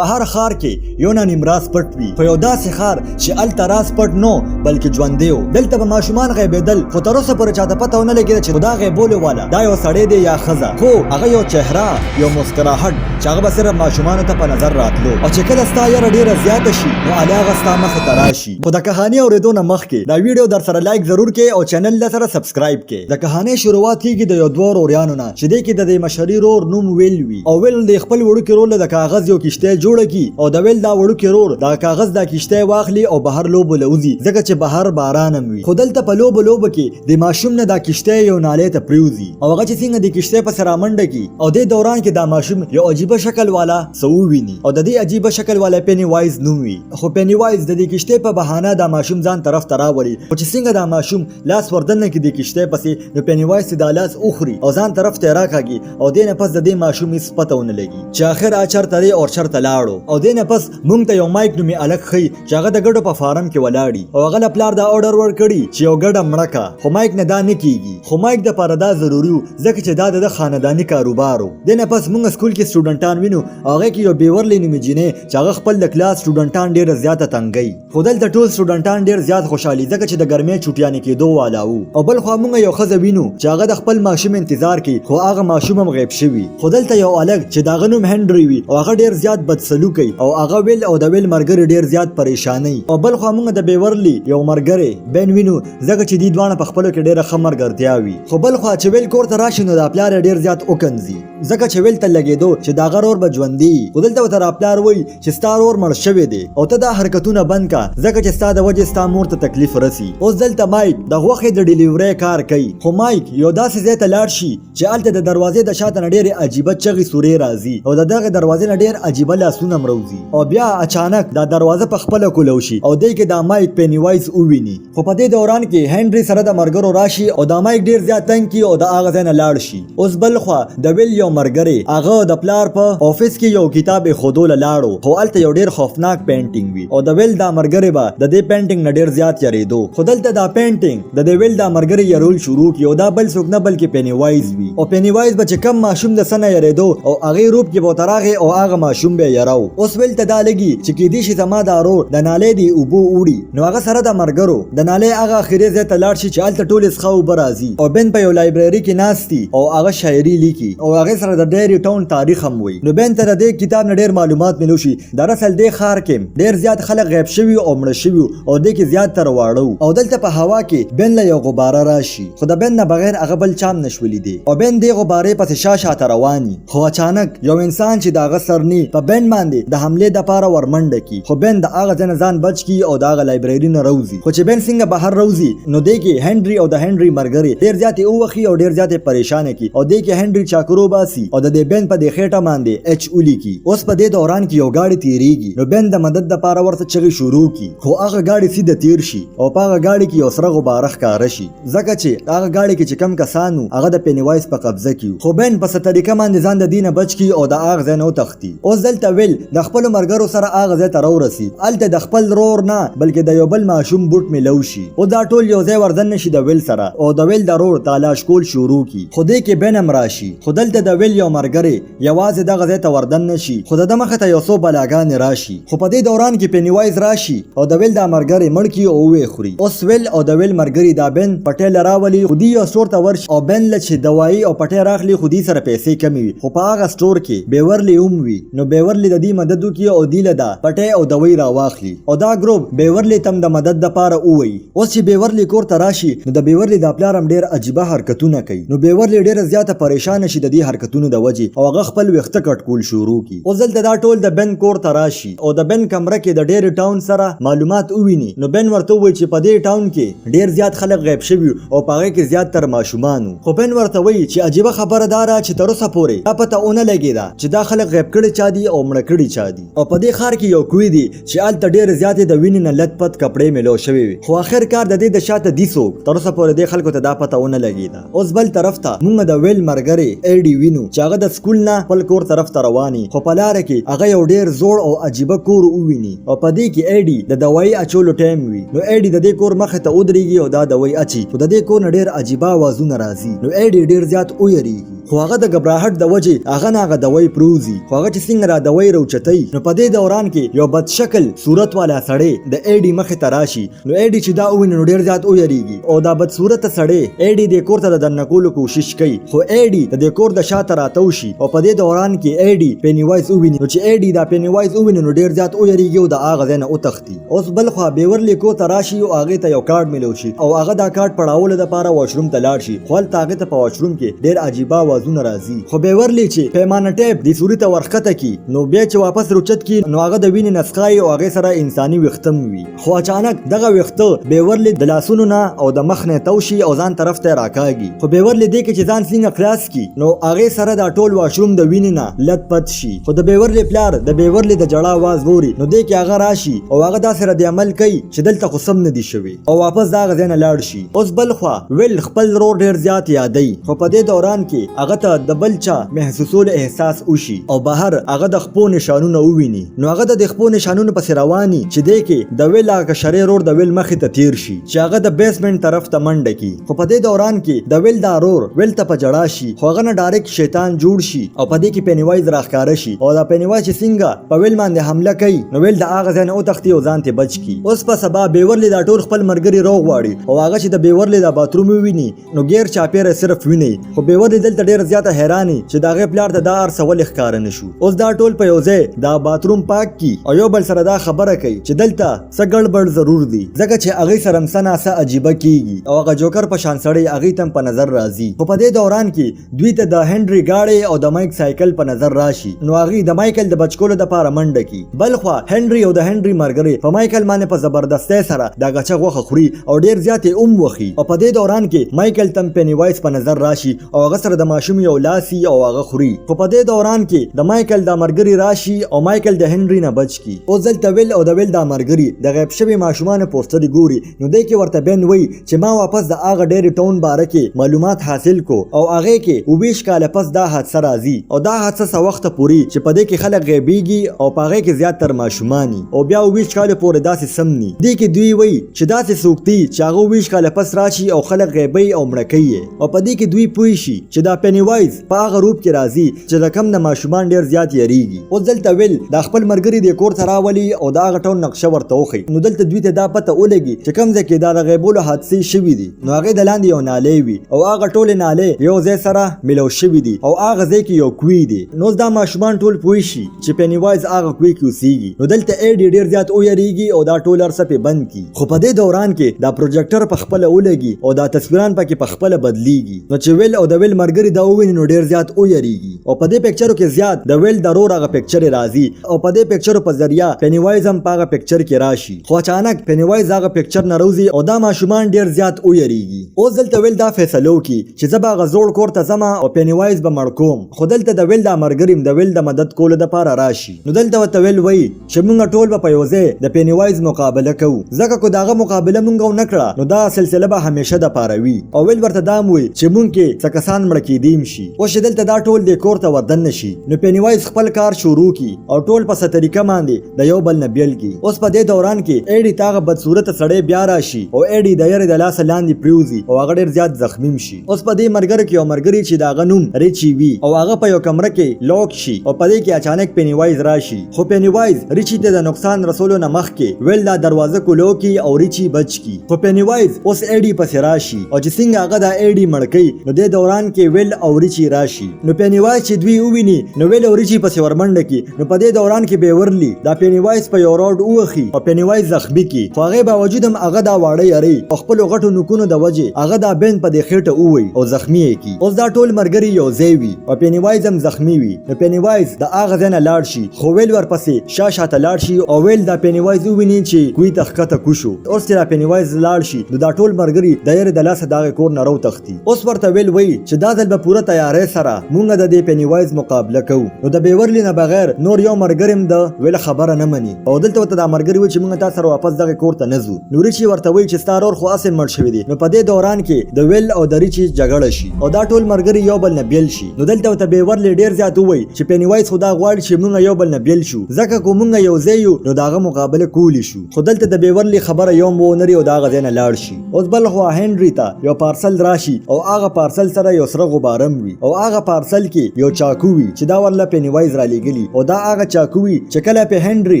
په هر ښار کې یو نه نیمراز پټ وي، خو یو داسې ښار چې هلته راز پټ نو بلکې ژوندی و. دلته به ماشومان غیبېدل، خو تر اوسه پورې چاته پته ونه لګېده چې دا غیبولو والا دا یو سړی دی یا ښځه، خو هغه یو چهره، یو مسکراهټ چې هغه به صرف ماشومانو ته په نظر راتلو، او چې کله ستا یره ډېره زیاته شي نو هغه ستا مخې ته راشي. خو د کهاني اورېدو نه مخکې دا ویډیو در سره لایک ضرور کړئ او چینل له سره سبسکرایب کړئ. د کهانۍ شروعات کېږي د یو دوه وروریانو نه چې دې کې د دې مشري ورور نوم ویل وي، او ویل د خپل وړوکي ورور د کاغذ یو کښتۍ جوړه کړي، او د ویل دا وړوکی ورور دا کاغذ دا کښتۍ واخلي او بهر لوبو له وځي، ځکه چې بهر باران هم وي. خو دلته په لوبو کې د ماشوم نه دا کښتۍ یو نالۍ ته پریوځي، او هغه چې څنګه د کښتۍ پسې رامنډه کړي، او دې دوران کې دا ماشوم یو عجیبه شکل والا څه وویني، او د دې عجیبه شکل والا پینی وایز نوم وي. خو پینی وایز د دې کښتۍ په بهانه دا ماشوم ځان طرف ته راولي، خو چې څنګه دا ماشوم لاس وردننه کړي د کښتۍ پسې، نو پینی وایز دا لاس اخري او ځان طرف ته راکاږي، او دې نه پس د دې ماشوم هیڅ پته ونه لګي چې آخر چرته دی او چرته لاړو. او دې نه پس مونږ ته یو مایک نومي الګ ښیي چې هغه د ګډو په فارم کې ولاړي، او هغه له پلار دا اورډر ورکړي چې یو ګډه مړه کا، خو مایک نه دا نه کیږي. خو مایک د پاره دا ضروري و ځکه چې دا د خانداني کاروبار و. دې نه پس مونږ سکول کې سټوډنټان وینو، هغه کې یو بیورلی نومي جینۍ چې هغه خپل د کلاس سټوډنټان ډېر زیاته تنګي، خو دلته ټول سټوډنټان ډېر زیات خوشحالي ځکه چې د ګرمۍ چوټیانې کېدو والا و. او بل خوا مونږ یو ښځه وینو چې هغه د خپل ماشوم انتظار کوي، خو هغه ماشوم هم غیب شوی. خو دلته یو الګ چې د هغه نوم هنډري وي، او هغه ډېر زیات بدسلوکی، او هغه ویل او د ویل مرګري ډېر زیات پریشاني. او بل خوا مونږ د بیورلی یو مرګري بین وینو ځکه چې دې دواړه په خپلو کې ډېره ښه ملګرتیا وي. خو بل خوا چې ویل کور ته راشي نو دا پلار یې ډېر زیات وکنځي ځکه چې ویل ته لګېدو چې د هغه ورور به ژوندي. خو دلته ورته راپلار وایي چې ستا ورور مړ شوی دی او ته دا حرکتونه بند کا ځکه چې ستا د وجې ستا مور ته تکلیف رسي. اوس دلته مایک د غوښې د ډیلیورۍ کار کوي، خو مایک یو داسې ځای ته لاړ شي چې هلته د دروازې د شاته نه ډېرې عجیبه چغې سورې راځي، او د دغې دروازې نه ډېر عجیبه لاسونه هم راوځي، او بیا اچانک دا دروازه په خپله کولو شي، او دی کې دا مایک پینی وایز وویني. خو په دې دوران کې هنډري سره د مرګرو راشي او دا مایک ډېر زیات تنګ کړي او د هغه ځای نه لاړ شي. اوس بل خوا د ویل یو مرګری هغه د پلار په افس کې یو کتاب ایښودو له لاړو، خو هلته یو ډېر خوفناک پینټینګ وي، او د ویل دا مرګری به د دې پینټینګ نه ډېر زیات یریدو. خو دلته دا پینټینګ د دې ویل دا مرګری یرول شروع کړي، او دا بل څوک نه بلکې پینی وایز وي. او پینی وایز به چې کم ماشوم د څه نه یریدو او هغې روپ کې به ورته راغی او هغه ماشوم به یې یراو. اوس ویل ته دا لګي چې کیدای شي زما دا ورور د نالۍ د اوبو وړي، نو هغه سره د مرګرو د نالۍ هغه اخري ځای ته لاړ شي چې هلته ټولې څخه اوبه راځي، او بین په یو لایبرري کې ناست دي او هغه شاعري لیکي، او هغې سره د ډیری ټاون تاریخ هم وایي. نو بین ته د دې کتاب نه ډېر معلومات میلو شي دراصل دې ښار کې ډېر زیات خلک غیب شوي او مړه شوي، او دې کې زیاتره واړه، او دلته په هوا کې بین له یو غباره راشي، خو د بین نه بغیر هغه بل چام نشو لیدی، او بین دې غبارې پسې شاته رواني. خو اچانک یو انسان چې د هغه سرني په بین باندې د حملې دپاره ورمنډه کي، خو بین د هغه ځای نه ځان بچ کي او د هغه لایبرري نه راوځي. خو چې بین څنګه بهر راوځي نو دې کې هنډري او د هنډري مرګري ډېر زیاتې ووخي او ډېر زیاتې پریشانه کي، او دې کې هنډري چاکرو باسي او د دې بین په دې خېټه باندې اچ ولیکي. اوس په دې دوران کې یو ګاډي تیریږي، نو بین د مدد دپاره ورته چغې شروع کي، خو هغه ګاډي سیده تیر شي او په هغه ګاډي کې یو سره غباره ښکاره شي، ځکه چې هغه ګاډي کې چې کم کسان وو هغه د پینی وایز په قبضه کې وو. خو بین په څه طریقه باندې ځان د دې نه بچ کي او د هغه ځای نه وتښتي. اوس دلته ویل د خپلو ملګرو سره هغه ځای ته راورسي، هلته د خپل ورور نه بلکې د یو بل ماشوم بوټ میلو شي، او دا ټول یو ځای وردن نشي د ویل سره، او د ویل د ورور تلاش کول شروع کی. خو دې کې بین هم راشي، خو دلته د ویل یو مرګری یوازې دغه ځای ته وردن نشي، خو د ده مخې ته یو څو بلاګانې راشي. خو په دې دوران کې پینی وایز راشي او د ویل دا مرګری مړ کي او ویې خوري. اوس ویل او د ویل مرګري دا بین پټۍ راولي، خو دې یو سټور ته ورشي، او بین له چې دوایي او پټۍ راخلي خو دې سره پیسې کمې وي، خو په هغه سټور کې بیورلی هم وي، نو بیورلی د دې مدد وکړي او دې له دا پټۍ او دوی راواخلي، او دا ګروپ بیورلی تم د مدد دپاره ووایي. اوس چې بیورلی کور ته راشي نو د بیورلی دا پلار هم ډېر عجیبه حرکتونه کوي، نو بیورلی ډېره زیاته پریشانه شي د دې حرکتونو د وجې، او هغه خپل ویښته کټ کول شروع کړي. اوس دلته دا ټول د بین کور ته راشي او د بین کمره کې د ډېرې ټاون سره معلومات وویني، نو بین ورته ووایي چې په دې ټاون کې ډېر زیات خلک غیب شوي او په هغې کې زیاتره ماشومان وو. خو بین ورته وایي چې عجیبه خبره دا ده چې تر اوسه پورې دا پته ونه لګېده چې دا خلک غیب کړي چا دي او مړه کړي چا دي، او په دې ښار کې یو کوی دی چې هلته ډېرې زیاتې د وینې نه لت پت کپړې میلو شوې وي، خو آخر کار د دې د شاته دي څوک تر اوسه پورې دې خلکو ته دا پته ونه لګېده. اوس بل طرف ته مونږ د ویل مرګري ایډي وینو چې هغه د سکول نه خپل کور طرف ته رواني، خو په لاره کې هغه یو ډېر زوړ او عجیبه کور وویني، او په دې کې ایډي د دوایي اچولو ټایم وي، نو ایډي د دې کور مخې ته ودرېږي او دا دوایي اچي، خو د دې کور نه ډېر عجیبه اوازونه راځي، نو ایډي ډېر زیات ویریږي. خو هغه د غبراهټ د وجې هغه ناغه دوی پروزي خو هغه چې څنګه را دوی روچتای نو په دې دوران کې یو بد شکل صورت والا سړی د ایډي مخ ته راشي نو ایډي چې دا ویني نو ډیر زیات ویریږي او دا بد صورت سړی ایډي د کور ته د نکولو کوشش کوي خو ایډي د کور د شاته راتاو شي او په دې دوران کې ایډي پینی وایز ویني نو چې ایډي دا پینی وایز ویني نو ډیر زیات ویریږي او د هغه ځنه او تختی اوس بل خو بیورلی کو تراشي او هغه ته یو کارت ملو شي او هغه دا کارت پړاول د پاره واشروم ته لاړ شي خو هغه ته په واشروم کې ډیر عجیبه आवाजونه راځي خو بیورلی چې پیمانه ټیپ د صورت ورخته کی نو بیا چې واپس روچت کی نو هغه د وینې نسخای او هغه سره انساني وختم وي خو اچانک دغه وخته بیورلی د لاسونو نه او د مخ نه توشي او ځان طرف ته راکاږي خو بیورلی دې کې چې ځان څنګه خلاص کی نو هغه سره دا ټول واشروم د وینې نه لټ پټ شي خو د بیورلی پلار د بیورلی د جړه आवाज ووري نو دې کې هغه راشي او هغه دا سره د عمل کوي چې دلته خو سم نه دي شوی او واپس دا غزنه لاړ شي اوس بل خو ویل خپل رور ډیر زیات یادای خو په دې دوران کې هغه ته د بلچا محسوسول احساس وشي او بهر هغه د خپل نشانونه وویني نو هغه د خپل نشانونه پس رواني چې دې کې د ویل هغه شری رور د ویل مخ ته تیر شي چې هغه د بیسمنت طرف ته منډه کی خو په دې دوران کې د ویل دا رور ویل ته په جړا شي خو هغه نه ډایرکټ شیطان جوړ شي او په دې کې پینیوایز راخاره شي او دا پینیوایز چې څنګه په ویل باندې حمله کوي نو ویل د هغه ځنه او تختی او ځان ته بچ کی اوس په سبا بیورلی دا ټول خپل مرګري روغ واړي او هغه چې د بیورلی دا باتروم ویني نو غیر چاپیره صرف ویني خو بیورلی دلته ډیر زیاته حیرانی چې دا غي پلار ته دا ارسول ښکار نه شو اوس دا ټول په یوځای دا باتروم پاک کی او یو بل سره دا خبره کوي چې دلته څه ګړبړ ضرور دي ځکه چې هغه سرمسنه سه عجيبه کیږي او هغه جوکر په شان سړی هغه تم په نظر راځي خو په دې دوران کې دوی ته د هنري گاډي او د مایک سایکل په نظر راشي نو هغه د مایکل د بچکولو د پاره منډه کی بل خو هنري او د هنري مرګري په مایکل باندې په زبردستۍ سره دا غچ غوخه خوري او ډیر زیات وخی او په دې دوران کې مایکل تم پینیوایز په نظر راشي او هغه سره د ماشوم یو لاسي او هغه خوري خو په دې دوران کې د مایکل د مرګري راشي او مایکل د هنري نه بچ کی او ځل تویل او د ویل د مرګري د غیب شوی ماشومان پوسټر ګوري نو دې کې ورته بین وای چې ما واپس د هغه ډیر ټاون باره کې معلومات حاصل کو او هغه کې 20 کال پس دا حادثه راځي او دا حادثه سو وخت پوری چې په دې کې خلک غیبیږي او په هغه کې زیات تر ماشومانی او بیا 20 کال پورې داسې سمني دې کې دوی وای چې داسې سوکتي چې هغه 20 کال پس راشي او خلک غیبي او مړکي او په دې کې دوی پوي شي چې دا پینیوایز په هغه روپ کې راځي چې د کم د ماشومان ډیر زیات یریږي او دلته ویل د خپل مرګري د کور ته راولي او دا هغه ټون نقشه ورته وخی نو دلته دوی ته دا پته ولګي چې کم ځکه دا د غیبولو حادثې شوي دي نو هغه د لاندې یو نالی وي او هغه ټول نالی یو ځای سره ملو شوي دي او هغه ځای کې یو کوی دی نو دا ماشومان ټول پوي شي چې پینیوایز هغه کوی کې اوسېږي نو دلته ایډي ډیر زیات ویریږي او دا ټول ارسه په بند کی خو په دې دوران کې دا پروجیکټر په خپل ولګي او دا تصویران پکې په خپل بدليږي نو چې ویل او د ویل مرګري دا ویني نو ډیر زیات ویریږي او په دې پکچرو کې زیات د ویل ضرور هغه پکچر راځي او په دې پکچرو په ذریعہ پینیوایز هم په هغه پکچر کې راشي خو اچانک پینیوایز هغه پکچر ناروزي او دا ماشومان ډیر زیات ویریږي او دلته ویل دا فیصلو کی چې زبا غزوړ کور ته زما او پینیوایز به مړکوم خو دلته د ویل د مرګریم د ویل د مدد کولو د پاره راشي نو دلته وته ویل وای چې موږ ټول په یوځای د پینیوایز مقابله کوو ځکه کو داغه مقابله موږ نه کړه نو دا سلسله به همیشه د پاره وي او ویل ورته دام وي چې موږ کې سکسان مړ کې دیم شي او شدلته دا ټول د کور ته ودن نشي نو پینیوایز خپل کار شروع کی او ټول په ستریکه باندې د یو بل نه بیل کی اوس په دې دوران کې ایډي تاغه بد صورت سړی بیا راشي او ایډي د یری د لاس لاندې پریوزي او هغه ډیر زیات زخمی شي اوس په دې مرګر کې او مرګري چې دا غنوم ریچی وی او هغه په یو کمره کې لوک شي او په دې کې اچانک پینیوایز راشي خو پینیوایز ریچی ته د نقصان رسولو نه مخ کې ویل دا دروازه کولو کې او ریچی بچ کی خو پینیوایز اوس ایډي پس راشي او چې څنګه هغه د ایډي مړکې نو د دوران کې ویل او ریچی راشي نو پینیوایز چې دوی وویني نو ویل او ریچی پس ورمنډه کی نو په دې دوران کې بیورلی دا پینیوایز په یو روډ اوخي او پینیوایز زخمی کی خو هغه باوجود هم هغه دا واړی یری خپل غټو نکونو د وجه هغه دا بین په دې خېټه اووي او زخمی کی اوس دا ټول مرګري یو ځای وي او پینیوایز هم زخمی وي نو پینیوایز د هغه ځنه لاړ شي خو ویل ورپسې شاته لاړ شي او ویل دا پینیوایز وویني چې کوی تخکته کوشو اوس چې دا پینیوایز لاړ شي نو دا ټول مرګري د یری د لاسه دغه کور نه رو تختی اوس ورته ویل وای چې دا ځل به پوره تیارې سره مونږ د دې پینیوایز مقابله کوو نو د بیورلی نه بغیر نور یو مرګریم د ویل خبره نه مني او دلته وته دا مرګري و چې مونږ تاسو سره واپس دغه کور ته نزو نوري چې ورته وای چې ستارور خو اسه مړ شوی دی نو په دې دوران کې د ویل او د ریچی جګړه شي او دا ټول مرګري یو بل نه بیل شي نو دلته وته بیورلی ډیر زیات وای چې پینیوایز خدا غواړي چې مونږ یو بل نه بیل شو ځکه کو مونږ یو ځای یو نو داغه مقابله کولی شو خو دلته د بیورلی خبره یو مو نری او داغه ځنه لاړ شي اوس بل خو هنري ته یو پارسل راشي او هغه پارسل سره یو سره غبار فارم وي او هغه پارسل کې یو چاکو وي چې دا ورله پینی وایز را لېږلي او دا هغه چاکو وي چې کله په هنري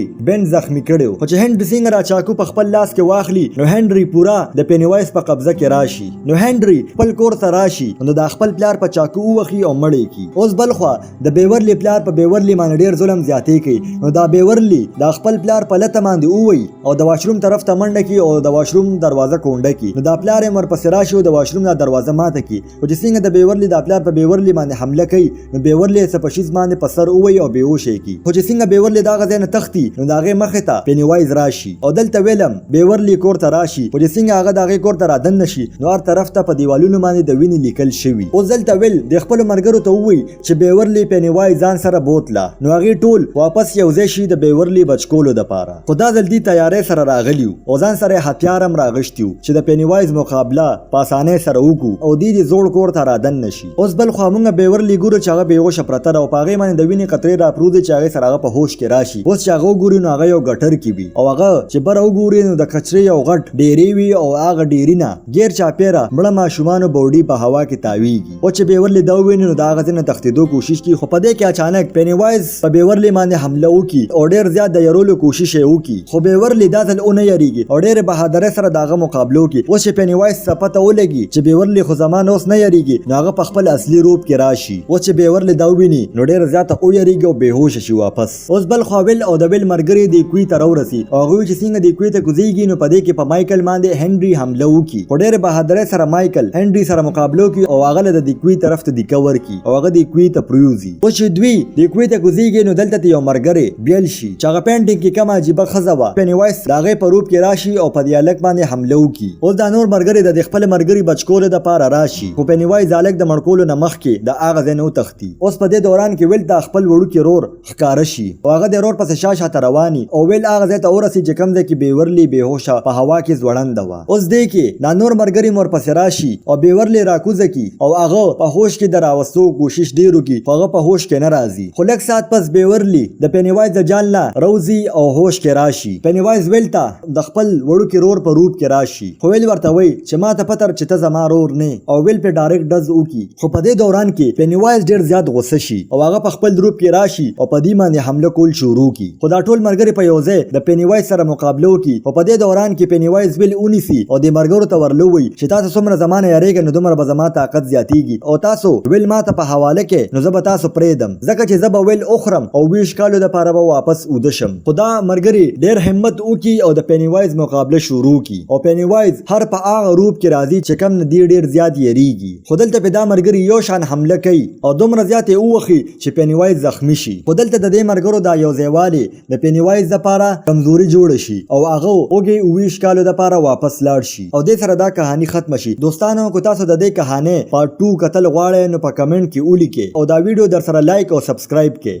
بن زخمی کړو خو چې هنري څنګه را چاکو په خپل لاس کې واخلي نو هنري پورا د پینی وایز په قبضه کې راشي نو هنري خپل کور ته راشي نو د خپل پلار په چاکو وخی او مړی کی اوس بلخوا د بیورلی پلار په بیورلی باندې ډیر ظلم زیاتې کوي نو دا بیورلی د خپل پلار په لته باندې اووي او د واشروم طرف ته منډه کی او د واشروم دروازه کونډه کی نو دا پلار یې مر پسې راشي او د واشروم د دروازه ماته کی او چې څنګه د بیورلی د پلار په بیورلی باندې حمله کوي نو بیورلی څه په شیز باندې په سر اووي او بیهوش کی او چې څنګه بیورلی دا غزنه تختی نو دا غي مخه ته پینی وایز راشي او دلته ویلم بیورلی کور ته راشي او چې څنګه هغه د غي کور ته را دن نشي نو هر طرف ته په دیوالونو باندې د ویني لیکل شوی او دلته ویل د خپل مرګرو ته وی چې بیورلی پینی وایز ځان سره بوتله نو هغه ټول واپس یو ځای شي د بیورلی بچکولو د پاره خدا جلدی تیارې سره راغلیو او ځان سره هتیار هم راغشتیو چې د پینی وایز مقابله پاسانه سره وکړو او دې زوړ کور ته را دن نشي اوس بل خو موږ بیورلی ګورو چې هغه بیهوش پرته او پاغه باندې د ویني قطرې را پروت چې هغه سره په هوش کې راشي اوس چې هغه ګوري نو هغه یو ګټر کې وي او هغه چې بر وګوري نو د کچري یو غټ ډيري وي او هغه ډيرینا غیر چاپیرا مړه ماشومان بوډي په هوا کې تاویږي او چې بیورلی دا ویني نو دا غزنه تختیدو کوشش کی خو په دې کې اچانک پینی وایز په بیورلی باندې حمله وکي او ډیر زیات د یرولو کوشش یې وکي خو بیورلی دا ځل اونې یریږي او ډیر بهادر سره داغه مقابله وکي او چې پینی وایز پته ولګي چې بیورلی خو زمان اوس نه یریږي نو هغه په خپل اصلي روپ کې راشي او چې بیورلی دا ویني نو ډیر زیات او یریږي او بهوش شي واپس اوس بل خو او د بل مرګري دی کوی تر ورسی او هغه چې څنګه دی کوی ته کوزيږي نو په دې کې په مایکل باندې هنري حمله وکي او ډیر بهادر سره مایکل هنري سره مقابله وکي او هغه د دی کوی طرف ته دی کور کی او هغه دی کوی ته پریوزي او چې دوی دی کوی ته کوزيږي نو دلته یو مرګري بیل شي چې هغه پینټینګ کې کومه عجیب خزوا پینی وایز داغه په روپ کې راشي او په دیالک باندې حمله وکي او دا نور مرګري د خپل مرګري بچکول د پاره راشي خو پینی وایز الک د مړکولو نه مخ کې د اغه زنه تختی اوس په دې دوران کې ویل د خپل وړو کې رور ښکار شي او هغه د رور پس شاشه ته رواني او ویل اغه زه ته ورسي چې کم ده کې بیورلی بهوشه په هوا کې ځوړند و اوس دې کې دا نور مرګري مور پس راشي او بیورلی راکوزه کی او هغه په هوش کې دراوستو کوشش ډیرو کی هغه په هوش کې نه راځي خو لک سات پس بیورلی د پینی وایز د جان لا روزي او هوش کې راشي پینی وایز ویلتا د خپل وړو کې رور په روپ کې راشي خو ویل ورته وای چې ما ته پتر چې ته زما رور نه او ویل په ډایرکټ دز وکي خو په دې دوران کې پینی وایز ډیر زیات غوسه شي او هغه په خپل روپ کې راشي او په دې باندې حمله کول شروع کی خدا ټول مرګري په یوځه د پینی وایز سره مقابله وکي او په دې دوران کې پینی وایز ویل اونیسی او د مرګرو ته ورلوي چې تاسو څومره زمانه یریږئ نو دومره به زما طاقت زیاتیږي او تاسو ویل ما ته په حواله کې نو زه به تاسو پریدم ځکه چې زه به ویل اخرم او 20 کالو د پاره به واپس ودشم خدا مرګري ډیر همت وکي او د پینی وایز مقابله شروع کی او پینی وایز هر په هغه روپ کې راځي چې کم نه دی ډیر زیات یریږي خدلته په دا مرګري یو شان حمله کوي او دومره زیات اوخي چې پینی وایز زخمی شي خدلته د دې مرګرو دا یو ځایواله د پینی وایز لپاره کمزوري جوړ شي او هغه اوږي 20 کالو لپاره واپس لاړ شي او دې سره دا کہانی ختم شي دوستانو کو تاسو د دې کہانی پارت 2 قتل غواړئ نو په کمنټ کې ولیکئ او دا ویډیو در سره لایک او سبسکرایب کړئ